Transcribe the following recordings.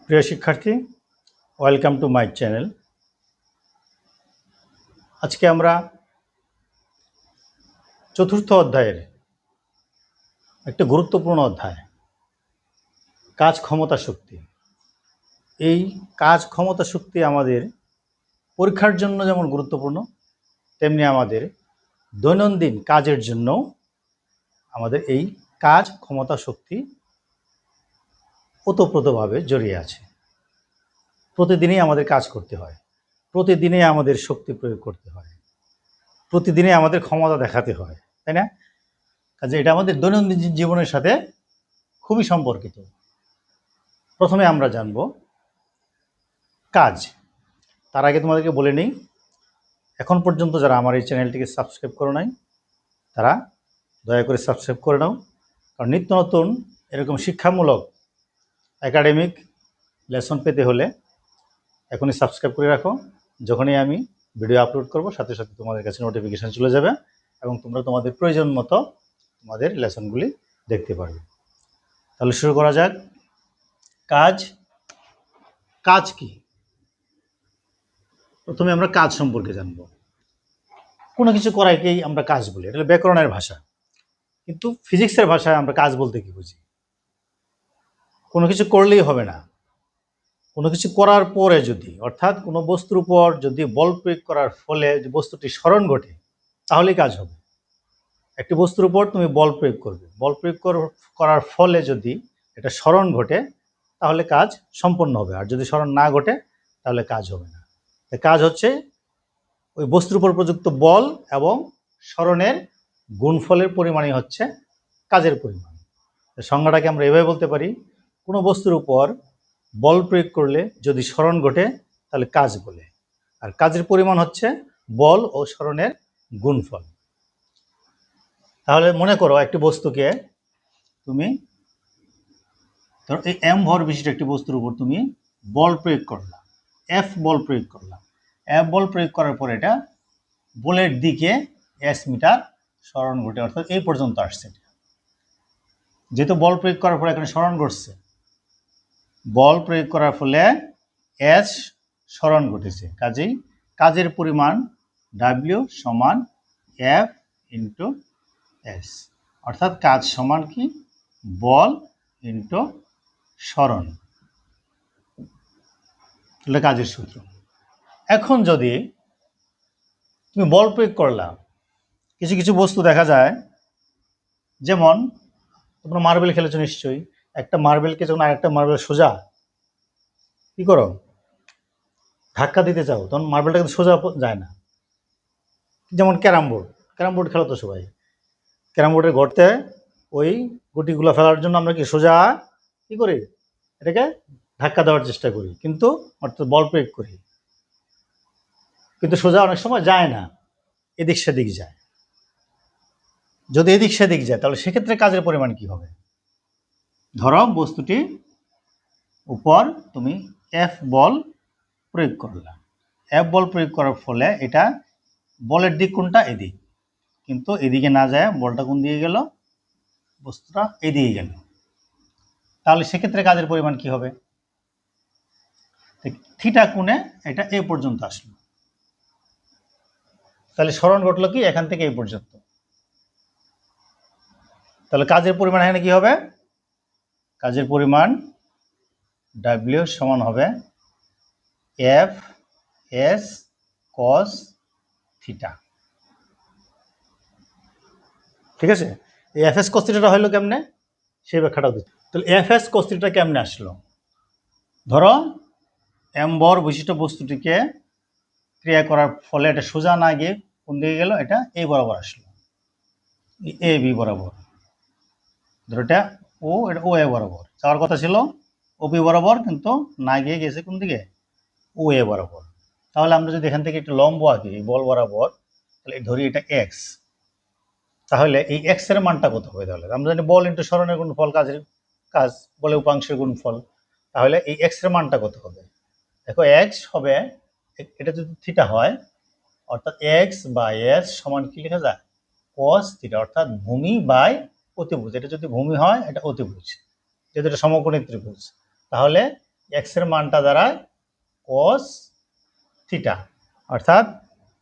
প্রিয় শিক্ষার্থী, welcome to my channel. আজকে আমরা চতুর্থ অধ্যায়ের একটা গুরুত্বপূর্ণ অধ্যায়, কাজ ক্ষমতা শক্তি। এই কাজ ক্ষমতা শক্তি আমাদের পরীক্ষার জন্য যেমন গুরুত্বপূর্ণ, তেমনি আমাদের দৈনন্দিন কাজের জন্য আমাদের এই কাজ ক্ষমতা শক্তি ওতপ্রোতভাবে জড়িয়ে আছে। প্রতিদিনই আমাদের কাজ করতে হয়, প্রতিদিনই আমাদের শক্তি প্রয়োগ করতে হয়, প্রতিদিনই আমাদের ক্ষমতা দেখাতে হয়, তাই না? কাজে এটা আমাদের দৈনন্দিন জীবনের সাথে খুবই সম্পর্কিত। প্রথমে আমরা জানব কাজ। তার আগে তোমাদেরকে বলে নিই, এখন পর্যন্ত যারা আমার এই চ্যানেলটিকে সাবস্ক্রাইব করো নাই তারা দয়া করে সাবস্ক্রাইব করে নাও, কারণ নিত্য নতুন এরকম শিক্ষামূলক একাডেমিক লেসন পেতে হলে এখনই সাবস্ক্রাইব করে রাখো। যখনই আমি ভিডিও আপলোড করব সাথে সাথে তোমাদের কাছে নোটিফিকেশান চলে যাবে এবং তোমরা তোমাদের প্রয়োজন মতো তোমাদের লেসনগুলি দেখতে পারবে। তাহলে শুরু করা যাক। কাজ। কাজ কি? প্রথমে আমরা কাজ সম্পর্কে জানব। কোনো কিছু করাইকেই আমরা কাজ বলি, এটা ব্যাকরণের ভাষা। কিন্তু ফিজিক্সের ভাষায় আমরা কাজ বলতে কি বুঝি? কোনো কিছু করলেই হবে না, কোনো কিছু করার পরে যদি, অর্থাৎ কোনো বস্তুর উপর যদি বল প্রয়োগ করার ফলে যে বস্তুটি স্মরণ ঘটে তাহলেই কাজ হবে। একটি বস্তুর উপর তুমি বল প্রয়োগ করবে, বল প্রয়োগ করার ফলে যদি এটা স্মরণ ঘটে তাহলে কাজ সম্পন্ন হবে, আর যদি স্মরণ না ঘটে তাহলে কাজ হবে না। কাজ হচ্ছে ওই বস্তুর উপর প্রযুক্ত বল এবং স্মরণের গুণফলের পরিমাণই হচ্ছে কাজের পরিমাণ। সংজ্ঞাটাকে আমরা এভাবে বলতে পারি, কোনো বস্তুর উপর বল প্রয়োগ করলে যদি স্মরণ ঘটে তাহলে কাজ বলে, আর কাজের পরিমাণ হচ্ছে বল ও স্মরণের গুণফল। তাহলে মনে করো একটি বস্তুকে তুমি ধরো এই এম ভর বিশিষ্ট একটি বস্তুর উপর তুমি বল প্রয়োগ করলাম, এফ বল প্রয়োগ করলাম। এফ বল প্রয়োগ করার পর এটা বলের দিকে এস মিটার স্মরণ ঘটে, অর্থাৎ এই পর্যন্ত আসছে। যেহেতু বল প্রয়োগ করার পর এখানে স্মরণ ঘটছে, বল প্রয়োগ করার ফলে এস স্মরণ ঘটেছে, কাজেই কাজের পরিমাণ ডাব্লিউ সমান এফ ইন্টু এস, অর্থাৎ কাজ সমান কি? বল ইন্টু স্মরণ। এটা কাজের সূত্র। এখন যদি তুমি বল প্রয়োগ করলা, কিছু কিছু বস্তু দেখা যায়, যেমন তোমরা মার্বেল খেলেছো নিশ্চয়ই, একটা মার্বেলকে যখন আরেকটা মার্বেল সোজা কি করো, ধাক্কা দিতে চাও, তখন মার্বেলটা কিন্তু সোজা যায় না। যেমন ক্যারাম বোর্ড, ক্যারাম বোর্ড খেলো তো সবাই। ক্যারাম বোর্ডের গর্তে ওই গুটিগুলো ফেলার জন্য আমরা কি সোজা কি করি, এটাকে ধাক্কা দেওয়ার চেষ্টা করি, কিন্তু অর্থাৎ বল প্রয়োগ করি, কিন্তু সোজা অনেক সময় যায় না, এদিক সেদিক যায়। যদি এদিক সেদিক যায় তাহলে সেক্ষেত্রে কাজের পরিমাণ কি হবে? ধরো বস্তুটি উপর তুমি এফ বল প্রয়োগ করলাম, এফ বল প্রয়োগ করার ফলে এটা বলের দিক কোনটা? এদিক, কিন্তু এদিকে না যায়, বলটা কোন দিকে গেল? বস্তুটা এদিকে গেল। তাহলে সেক্ষেত্রে কাজের পরিমাণ কি হবে? থিটা কোণে এটা এই পর্যন্ত আসলো, তাহলে স্মরণ ঘটলো কি এখান থেকে এই পর্যন্ত। তাহলে কাজের পরিমাণ এখানে কি হবে? কাজের পরিমাণ ডাব্লিউ সমান হবে এফ এস কস থিটা। ঠিক আছে? এই এফ এস কস থিটাটা হইলো কেমনে, সেই ব্যাখ্যাটাও দিচ্ছি। তাহলে এফ এস কস থিটা কেমনে আসলো? ধরো এম বর বিশিষ্ট বস্তুটিকে ক্রিয়া করার ফলে এটা সোজা না গিয়ে কোন দিকে গেল? এটা এই বরাবর আসলো, এ বি বরাবর। ধরো এটা ও, এটা ও এ বরাবর যাওয়ার কথা ছিল, ও বি বরাবর, কিন্তু না গিয়ে গেছে কোন দিকে? ও এ বরাবর। তাহলে আমরা যদি এখান থেকে একটু লম্ব আঁকি বল বরাবর, তাহলে ধরি এটা এক্স, তাহলে এই এক্স এর মানটা কত হবে? তাহলে আমরা জানি বল ইন্টু স্মরণের গুণফল, কাজের কাজ বলে উপাংশের গুণফল, তাহলে এই এক্স এর মানটা কত হবে? দেখো এক্স হবে, এটা যদি থিটা হয় অর্থাৎ এক্স বাই এস সমান কি লেখা যায়? কস থিটা, অর্থাৎ ভূমি বাই অতিভুজ। এটা যদি ভূমি হয় এটা অতিভুজ, যেহেতু এটা সমকোণী ত্রিভুজ, তাহলে এক্স এর মানটা দাঁড়ায় cos থিটা, অর্থাৎ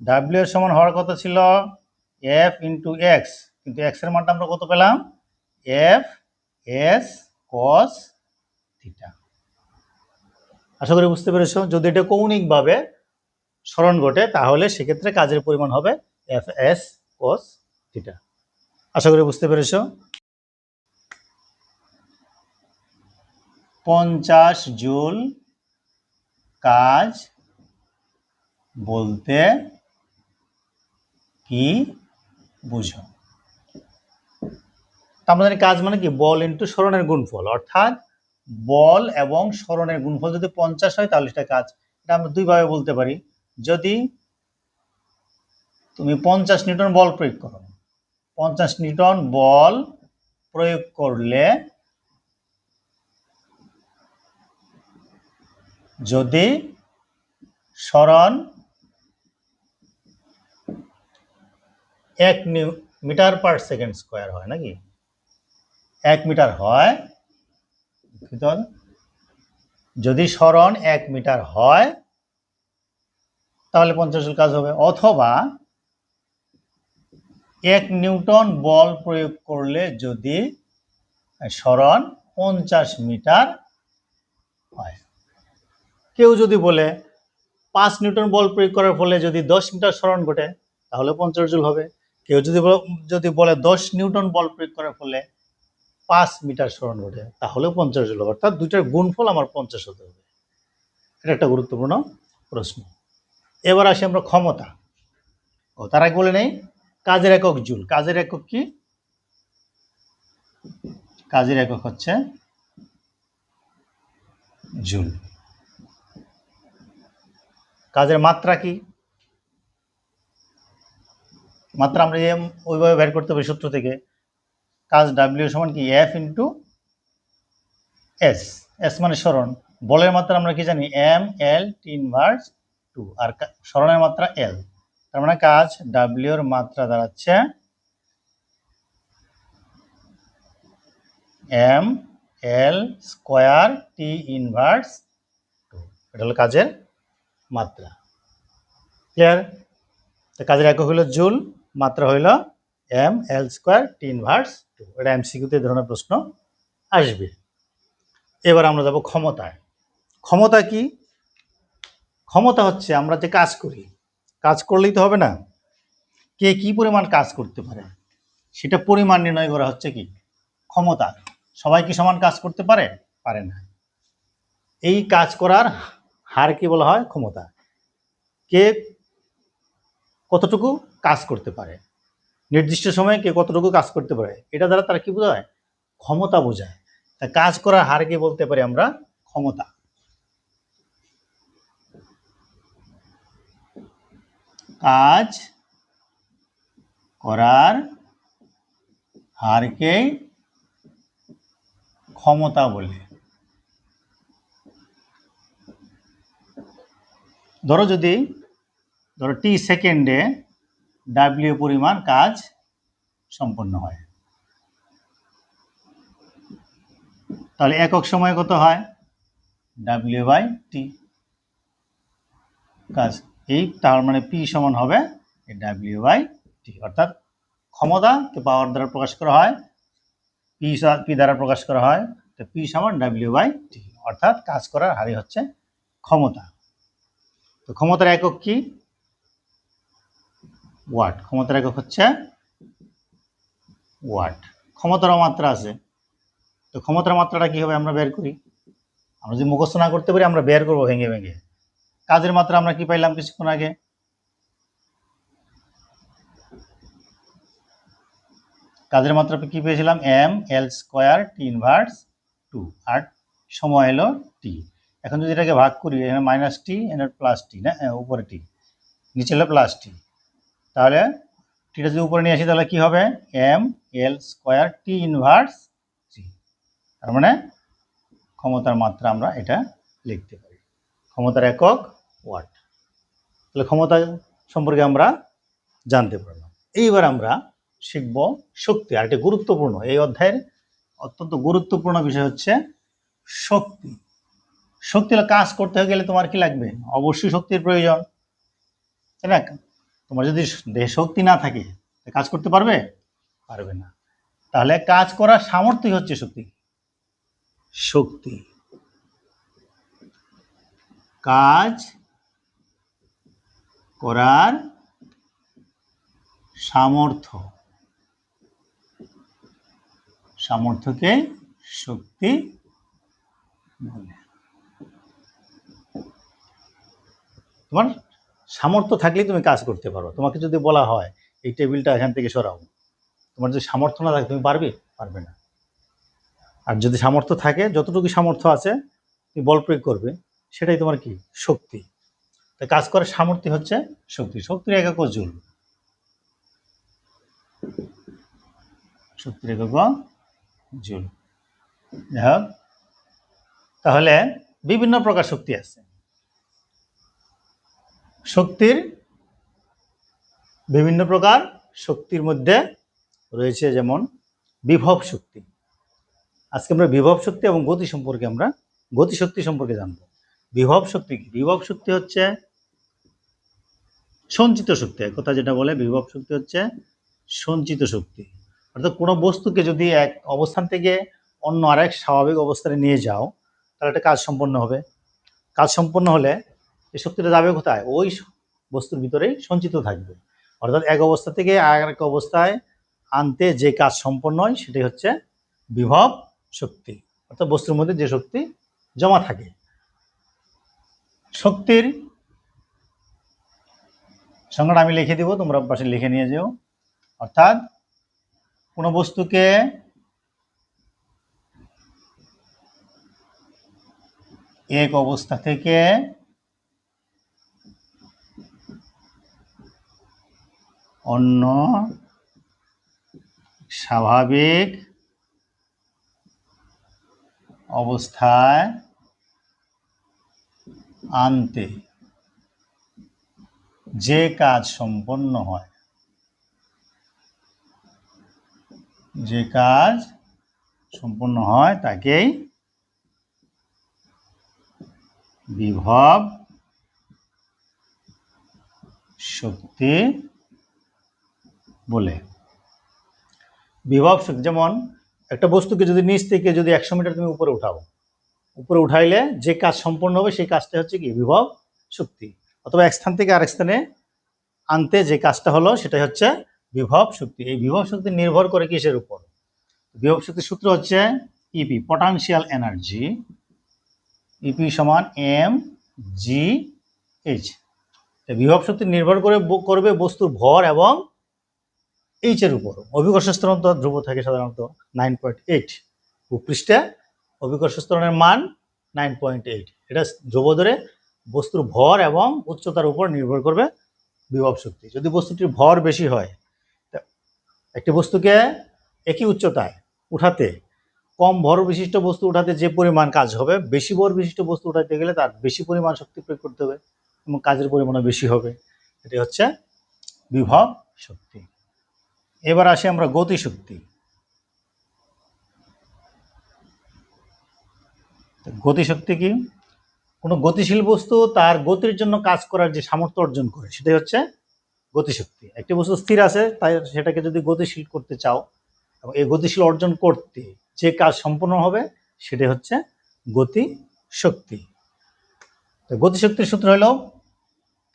ডাব্লিউ এর সমান হওয়ার কথা ছিল এফ ইন্টু এক্স, কিন্তু এক্স এর মানটা আমরা কত পেলাম, এফ এস cos থিটা। আশা করি বুঝতে পেরেছো। যদি এটা কৌণিকভাবে সরণ ঘটে তাহলে সেক্ষেত্রে কাজের পরিমাণ হবে এফ এস cos থিটা। আশা করি বুঝতে পেরেছো। 50 জুল কাজ বলতে কি বুঝো? আমরা জানি কাজ মানে কি, বল ইন্টু সরণের গুণফল, অর্থাৎ বল এবং সরণের গুণফল যদি 50 হয় তাহলে সেটা কাজ। এটা আমরা দুইভাবে বলতে পারি। যদি তুমি 50 নিউটন বল প্রয়োগ করো, 50 নিউটন বল প্রয়োগ করলে যদি সরণ 1 মিটার পার সেকেন্ড স্কোয়ার হয়, নাকি 1 মিটার হয়, যদি সরণ 1 মিটার হয় তাহলে 50 জুল কাজ হবে। অথবা 1 নিউটন বল প্রয়োগ করলে যদি সরণ 50 মিটার হয়। কেউ যদি বলে 5 নিউটন বল প্রয়োগ করার ফলে যদি 10 মিটার সরণ ঘটে তাহলে 50 জুল হবে। কেউ যদি বলে 10 নিউটন বল প্রয়োগ করার ফলে 5 মিটার সরণ ঘটে তাহলে 50 জুল হবে। অর্থাৎ দুইটার গুণফল আমার 50 হতে হবে। এটা একটা গুরুত্বপূর্ণ প্রশ্ন। এবার আসি আমরা ক্ষমতা। তার আগে বলে নেই কাজের একক জুল। কাজের একক কি? কাজের একক হচ্ছে জুল। কাজের মাত্রা কি? মাত্রা আমরা ওইভাবে বের করতে পারি সূত্র থেকে। কাজ ডাব্লিউ সমান কি, এফ ইন্টু এস। এস মানে সরণ। বলের মাত্রা আমরা কি জানি, এম এল টি ইনভার্স 2, আর সরণের মাত্রা এল। তার মানে কাজ ডাব্লিউ এর মাত্রা দাঁড়াচ্ছে M L square T inverse 2। এটা হলো কাজের মাত্রা। ক্লিয়ার? কাজের একক হলো জুল, মাত্রা হইল M L square T inverse 2। এটা এমসিকিউতে এই ধরনের প্রশ্ন আসবে। এবার আমরা যাব ক্ষমতায়। ক্ষমতা কি? ক্ষমতা হচ্ছে আমরা যে কাজ করি, কাজ করলেই তো হবে না, কে কি পরিমাণ কাজ করতে পারে সেটা পরিমাণ নির্ণয় করা হচ্ছে কি, ক্ষমতা। সবাই কি সমান কাজ করতে পারে? পারে না। এই কাজ করার হার কি বলা হয়? ক্ষমতা। কে কতটুকু কাজ করতে পারে, নির্দিষ্ট সময়ে কে কতটুকু কাজ করতে পারে, এটা দ্বারা তারা কি বোঝায়? ক্ষমতা বোঝায়। তা কাজ করার হারকে বলতে পারি আমরা ক্ষমতা। কাজ করার হারকে ক্ষমতা বলে। ধরো টি সেকেন্ডে ডাব্লিউ পরিমাণ কাজ সম্পন্ন হয়, তাহলে একক সময় কত হয়? ডাব্লিউ বাই টি কাজ। এই তার মানে পি সমান হবে ডাব্লিউ বাই টি। অর্থাৎ ক্ষমতাকে পাওয়ার দ্বারা প্রকাশ করা হয়, পি দ্বারা প্রকাশ করা হয়, তো পি সমান ডাব্লিউ বাই টি। অর্থাৎ কাজ করার হারই হচ্ছে ক্ষমতা। তো ক্ষমতার একক কি? ওয়াট। ক্ষমতার একক হচ্ছে ওয়াট। ক্ষমতারও মাত্রা আছে। তো ক্ষমতার মাত্রাটা কি হবে আমরা বের করি। আমরা যদি মুখস্থ না করতে পারি আমরা বের করবো ভেঙে ভেঙে। কাজের মাত্রা আমরা কি পাইলাম কিছুক্ষণ আগে? কাজের মাত্রা কি পেয়েছিলাম? M L square T inverse 2, আর সময় এলো টি। এখন যদি এটাকে ভাগ করি, এখানে মাইনাস টি, এখানে প্লাস টি, না উপরে টি, নিচে হলো প্লাস টি, তাহলে টিটা যদি উপরে নিয়ে আসি তাহলে কি হবে? M L square T inverse T. তার মানে ক্ষমতার মাত্রা আমরা এটা লিখতে পারি। ক্ষমতার একক ওয়াট। তাহলে ক্ষমতা সম্পর্কে আমরা জানতে পারলাম। এইবার আমরা শিখব শক্তি। আর এটা গুরুত্বপূর্ণ, এই অধ্যায়ের অত্যন্ত গুরুত্বপূর্ণ বিষয় হচ্ছে শক্তি। শক্তি হলো কাজ করতে গেলে তোমার কি লাগবে, অবশ্যই শক্তির প্রয়োজন, তাই না? তোমার যদি দেহে শক্তি না থাকে কাজ করতে পারবে, পারবে না। তাহলে কাজ করার সামর্থ্যই হচ্ছে শক্তি। শক্তি কাজ করার সামর্থ্য, সামর্থ্যকে শক্তি বলে। তোমার সামর্থ্য থাকলেই তুমি কাজ করতে পারো। তোমাকে যদি বলা হয় এই টেবিলটা এখান থেকে সরাও, তোমার যদি সামর্থ্য না থাকে তুমি পারবে, পারবে না। আর যদি সামর্থ্য থাকে, যতটুকু সামর্থ্য আছে তুমি বল প্রয়োগ করবে, সেটাই তোমার কি, শক্তি। তাই কাজ করার সামর্থ্য হচ্ছে শক্তি। শক্তির একক জুল, শক্তির একক জুল। যাই হোক, তাহলে বিভিন্ন প্রকার শক্তি আছে। শক্তির বিভিন্ন প্রকার শক্তির মধ্যে রয়েছে যেমন বিভব শক্তি। আজকে আমরা বিভব শক্তি এবং গতি সম্পর্কে, আমরা গতিশক্তি সম্পর্কে জানব। বিভব শক্তি কি? বিভব শক্তি হচ্ছে সঞ্চিত শক্তি। এক কথা যেটা বলে বিভব শক্তি হচ্ছে সঞ্চিত শক্তি। অর্থাৎ কোনো বস্তুকে যদি এক অবস্থান থেকে অন্য আরেক স্বাভাবিক অবস্থানে নিয়ে যাও, তাহলে একটা কাজ সম্পন্ন হবে। কাজ সম্পন্ন হলে এই শক্তিটা যাবে কোথায়? ওই বস্তুর ভিতরেই সঞ্চিত থাকবে। অর্থাৎ এক অবস্থা থেকে আরেক অবস্থায় আনতে যে কাজ সম্পন্ন হয় সেটাই হচ্ছে বিভব শক্তি। অর্থাৎ বস্তুর মধ্যে যে শক্তি জমা থাকে। শক্তির সংজ্ঞাটা আমি লিখে দিব, তোমরা পাশে লিখে নিয়ে যেও। অর্থাৎ কোনো বস্তুকে এক অবস্থা থেকে অন্য স্বাভাবিক অবস্থায় আনতে যে কাজ সম্পন্ন হয়, যে কাজ সম্পন্ন হয় তাকেই বিভব শক্তি বলে। বিভব শক্তি যেমন একটা বস্তুকে যদি নিচ থেকে যদি 100 মিটার তুমি উপরে উঠাও, উপরে উঠাইলে যে কাজ সম্পন্ন হবে সেই কাজটা হচ্ছে কি, বিভব শক্তি। অথবা এক স্থান থেকে আরেক স্থানে আনতে যে কাজটা হলো সেটাই হচ্ছে বিভব শক্তি। এই বিভব শক্তি নির্ভর করে কিসের উপর? বিভব শক্তির সূত্র হচ্ছে ইপি, পটেনশিয়াল এনার্জি। ইপি সমান এম জি এইচ। বিভব শক্তি নির্ভর করবে বস্তুর ভর এবং এইচ এর উপর। অভিকর্ষ ত্বরণ ধ্রুব থাকে সাধারণত 9.8। ভূপৃষ্ঠে অভিকর্ষ ত্বরণের মান 9.8। এটা ধ্রুব ধরে বস্তুর ভর এবং উচ্চতার উপর নির্ভর করবে বিভব শক্তি। যদি বস্তুটির ভর বেশি হয়, একটি বস্তুকে একই উচ্চতায় উঠাতে, কম ভর বিশিষ্ট বস্তু উঠাতে যে পরিমাণ কাজ হবে, বেশি ভর বিশিষ্ট বস্তু উঠাতে গেলে তার বেশি পরিমাণ শক্তি প্রয়োগ করতে হবে এবং কাজের পরিমাণও বেশি হবে। এটি হচ্ছে বিভব শক্তি। এবার আসি আমরা গতিশক্তি। গতিশক্তি কি? কোনো গতিশীল বস্তু তার গতির জন্য কাজ করার যে সামর্থ্য অর্জন করে সেটাই হচ্ছে গতিশক্তি। একটি বস্তু স্থির আছে, তাই সেটাকে যদি গতিশীল করতে চাও এবং এই গতিশীল অর্জন করতে যে কাজ সম্পন্ন হবে সেটাই হচ্ছে গতিশক্তি। তো গতিশক্তির সূত্র হলো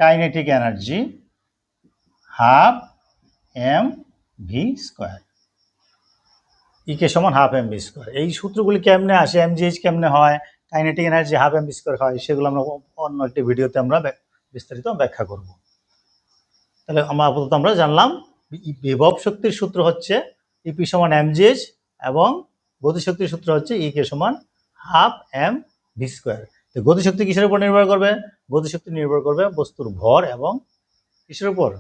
kinetic energy half M V square. ইকে সমান হাফ এম ভি স্কোয়ার। এই সূত্রগুলি কেমনে আসে, এমজিএইচ কেমনে হয়, kinetic energy half M V square হয়, সেগুলো আমরা অন্য একটি ভিডিওতে আমরা বিস্তারিত ব্যাখ্যা করব। তাহলে আপাতত আমরা জানলাম বিভব শক্তির সূত্র হচ্ছে ইপি সমান এমজিএইচ এবং গতিশক্তির সূত্র হচ্ছে ইকে সমান হাফ এম ভি স্কোয়ার। তো গতিশক্তি কিসের উপর নির্ভর করবে? গতিশক্তি নির্ভর করবে বস্তুর ভর এবং কিসের উপর?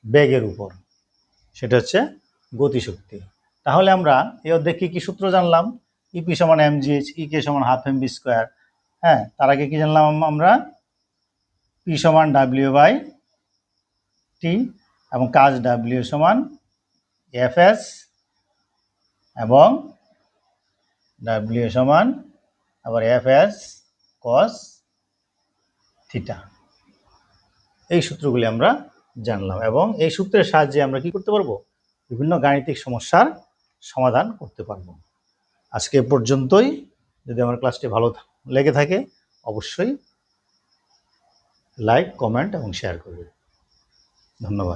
বেগের উপর। সেটা হচ্ছে গতিশক্তি। তাহলে আমরা এই অধ্যায়ে কি কি সূত্র জানলাম? ইপি সমান এমজিএইচ, ইকে সমান হাফ এম ভি স্কোয়ার। হ্যাঁ, তার আগে কি জানলাম আমরা? পি সমান ডাব্লিউ বাই টি এবং কাজ ডাব্লিউ সমান এফ এস এবং ডাব্লিউ সমান আবার এফ এস কস থিটা। এই সূত্রগুলি আমরা জানলাম এবং এই সূত্রের সাহায্যে আমরা কি করতে পারবো? বিভিন্ন গাণিতিক সমস্যার সমাধান করতে পারবো। আজকে এ পর্যন্তই। যদি আমার ক্লাসটি ভালো লেগে থাকে অবশ্যই লাইক, কমেন্ট এবং শেয়ার করবে। ধন্যবাদ।